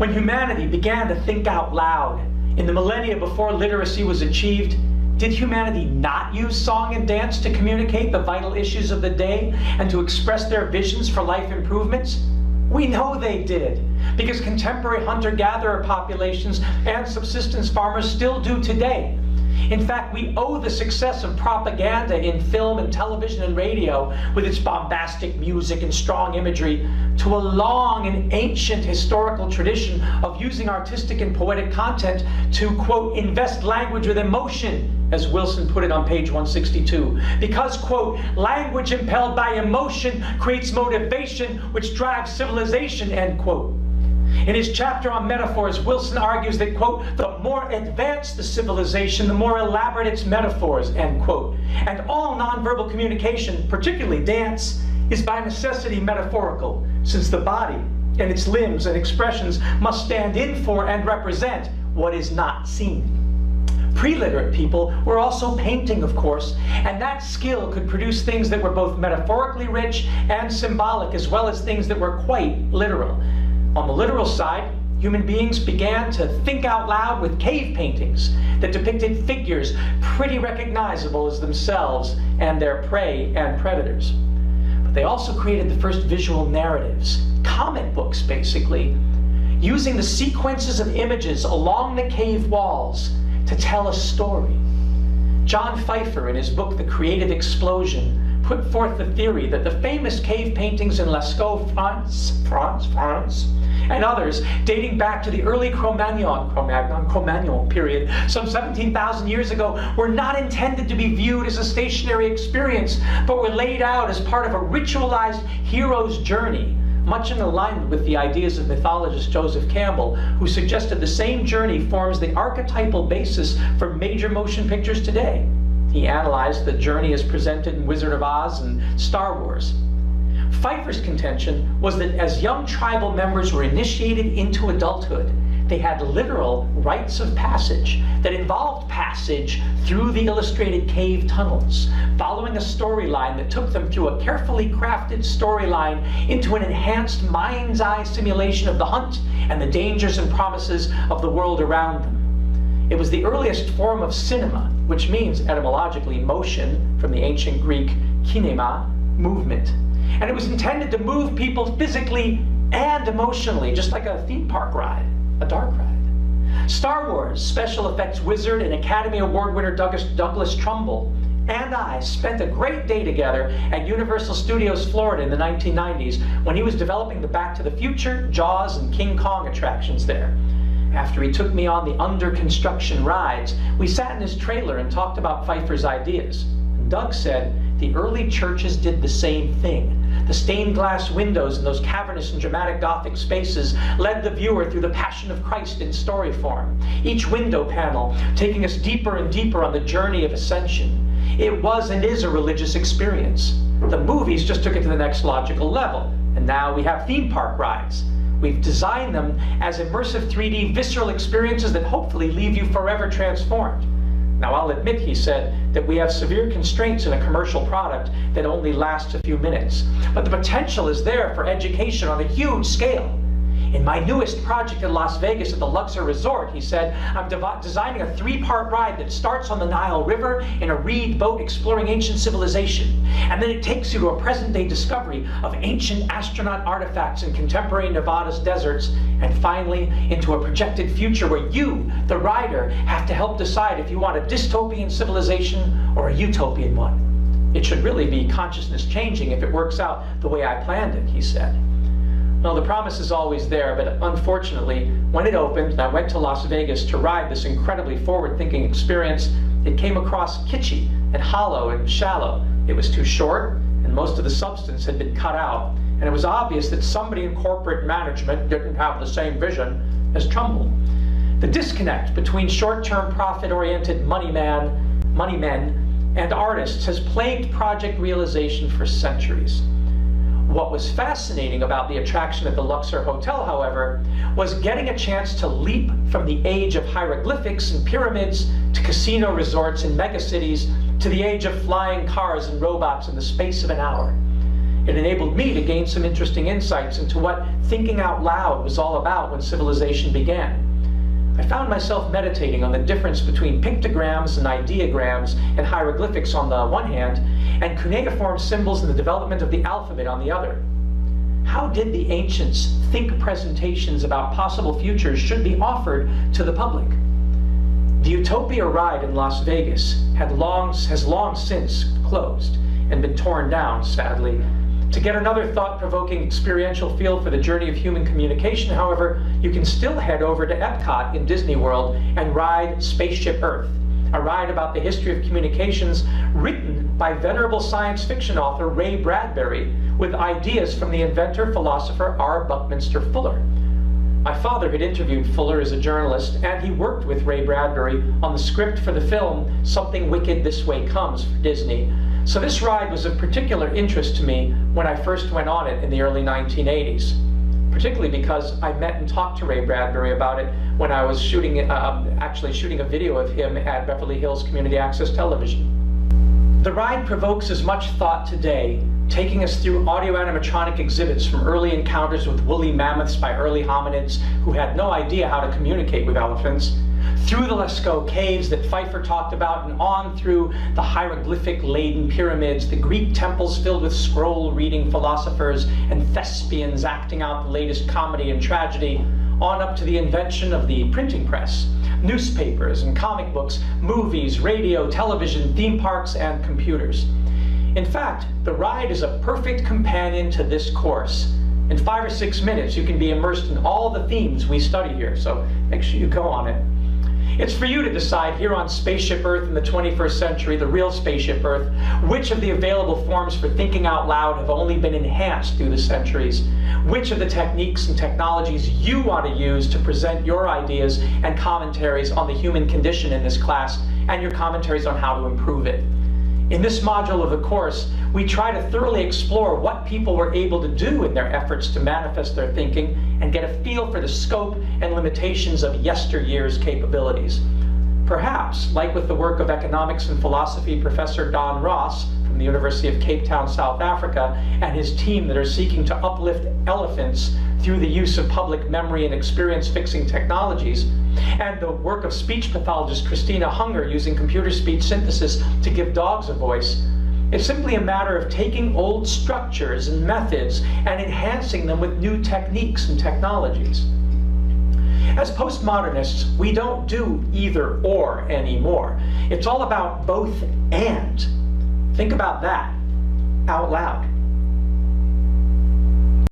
When humanity began to think out loud, in the millennia before literacy was achieved, did humanity not use song and dance to communicate the vital issues of the day and to express their visions for life improvements? We know they did, because contemporary hunter-gatherer populations and subsistence farmers still do today. In fact, we owe the success of propaganda in film and television and radio, with its bombastic music and strong imagery, to a long and ancient historical tradition of using artistic and poetic content to, quote, invest language with emotion, as Wilson put it on page 162. Because, quote, language impelled by emotion creates motivation which drives civilization, end quote. In his chapter on metaphors, Wilson argues that, quote, the more advanced the civilization, the more elaborate its metaphors, end quote. And all nonverbal communication, particularly dance, is by necessity metaphorical, since the body and its limbs and expressions must stand in for and represent what is not seen. Pre-literate people were also painting, of course, and that skill could produce things that were both metaphorically rich and symbolic, as well as things that were quite literal. On the literal side, human beings began to think out loud with cave paintings that depicted figures pretty recognizable as themselves and their prey and predators. But they also created the first visual narratives, comic books basically, using the sequences of images along the cave walls to tell a story. John Pfeiffer, in his book The Creative Explosion, put forth the theory that the famous cave paintings in Lascaux, France, and others, dating back to the early Cro-Magnon period, some 17,000 years ago, were not intended to be viewed as a stationary experience, but were laid out as part of a ritualized hero's journey, much in alignment with the ideas of mythologist Joseph Campbell, who suggested the same journey forms the archetypal basis for major motion pictures today. He analyzed the journey as presented in Wizard of Oz and Star Wars. Pfeiffer's contention was that as young tribal members were initiated into adulthood, they had literal rites of passage that involved passage through the illustrated cave tunnels, following a storyline that took them through a carefully crafted storyline into an enhanced mind's eye simulation of the hunt and the dangers and promises of the world around them. It was the earliest form of cinema, which means etymologically motion, from the ancient Greek kinema, movement. And it was intended to move people physically and emotionally, just like a theme park ride, a dark ride. Star Wars special effects wizard and Academy Award winner Douglas Trumbull and I spent a great day together at Universal Studios Florida in the 1990s when he was developing the Back to the Future, Jaws, and King Kong attractions there. After he took me on the under-construction rides, we sat in his trailer and talked about Pfeiffer's ideas. And Doug said the early churches did the same thing. The stained glass windows in those cavernous and dramatic Gothic spaces led the viewer through the Passion of Christ in story form, each window panel taking us deeper and deeper on the journey of ascension. It was and is a religious experience. The movies just took it to the next logical level, and now we have theme park rides. We've designed them as immersive 3D visceral experiences that hopefully leave you forever transformed. Now, I'll admit, he said, that we have severe constraints in a commercial product that only lasts a few minutes. But the potential is there for education on a huge scale. In my newest project in Las Vegas at the Luxor Resort, he said, I'm designing a 3-part ride that starts on the Nile River in a reed boat exploring ancient civilization. And then it takes you to a present-day discovery of ancient astronaut artifacts in contemporary Nevada's deserts, and finally into a projected future where you, the rider, have to help decide if you want a dystopian civilization or a utopian one. It should really be consciousness changing if it works out the way I planned it, he said. Well, the promise is always there, but unfortunately, when it opened and I went to Las Vegas to ride this incredibly forward-thinking experience, it came across kitschy and hollow and shallow. It was too short, and most of the substance had been cut out, and it was obvious that somebody in corporate management didn't have the same vision as Trumbull. The disconnect between short-term profit-oriented money men and artists has plagued project realization for centuries. What was fascinating about the attraction at the Luxor Hotel, however, was getting a chance to leap from the age of hieroglyphics and pyramids to casino resorts in megacities to the age of flying cars and robots in the space of an hour. It enabled me to gain some interesting insights into what thinking out loud was all about when civilization began. I found myself meditating on the difference between pictograms and ideograms and hieroglyphics on the one hand, and cuneiform symbols in the development of the alphabet on the other. How did the ancients think presentations about possible futures should be offered to the public? The Utopia ride in Las Vegas has long since closed and been torn down, sadly. To get another thought-provoking experiential feel for the journey of human communication, however, you can still head over to Epcot in Disney World and ride Spaceship Earth, a ride about the history of communications written by venerable science fiction author Ray Bradbury, with ideas from the inventor-philosopher R. Buckminster Fuller. My father had interviewed Fuller as a journalist, and he worked with Ray Bradbury on the script for the film Something Wicked This Way Comes for Disney. So this ride was of particular interest to me when I first went on it in the early 1980s, particularly because I met and talked to Ray Bradbury about it when I was actually shooting a video of him at Beverly Hills Community Access Television. The ride provokes as much thought today, taking us through audio animatronic exhibits from early encounters with woolly mammoths by early hominids who had no idea how to communicate with elephants, through the Lascaux caves that Pfeiffer talked about, and on through the hieroglyphic-laden pyramids, the Greek temples filled with scroll-reading philosophers and thespians acting out the latest comedy and tragedy, on up to the invention of the printing press, newspapers and comic books, movies, radio, television, theme parks, and computers. In fact, the ride is a perfect companion to this course. In 5 or 6 minutes, you can be immersed in all the themes we study here, so make sure you go on it. It's for you to decide here on Spaceship Earth in the 21st century, the real Spaceship Earth, which of the available forms for thinking out loud have only been enhanced through the centuries, which of the techniques and technologies you want to use to present your ideas and commentaries on the human condition in this class, and your commentaries on how to improve it. In this module of the course, we try to thoroughly explore what people were able to do in their efforts to manifest their thinking and get a feel for the scope and limitations of yesteryear's capabilities. Perhaps, like with the work of economics and philosophy professor Don Ross from the University of Cape Town, South Africa, and his team that are seeking to uplift elephants through the use of public memory and experience-fixing technologies, and the work of speech pathologist Christina Hunger using computer speech synthesis to give dogs a voice, it's simply a matter of taking old structures and methods and enhancing them with new techniques and technologies. As postmodernists, we don't do either or anymore. It's all about both and. Think about that out loud.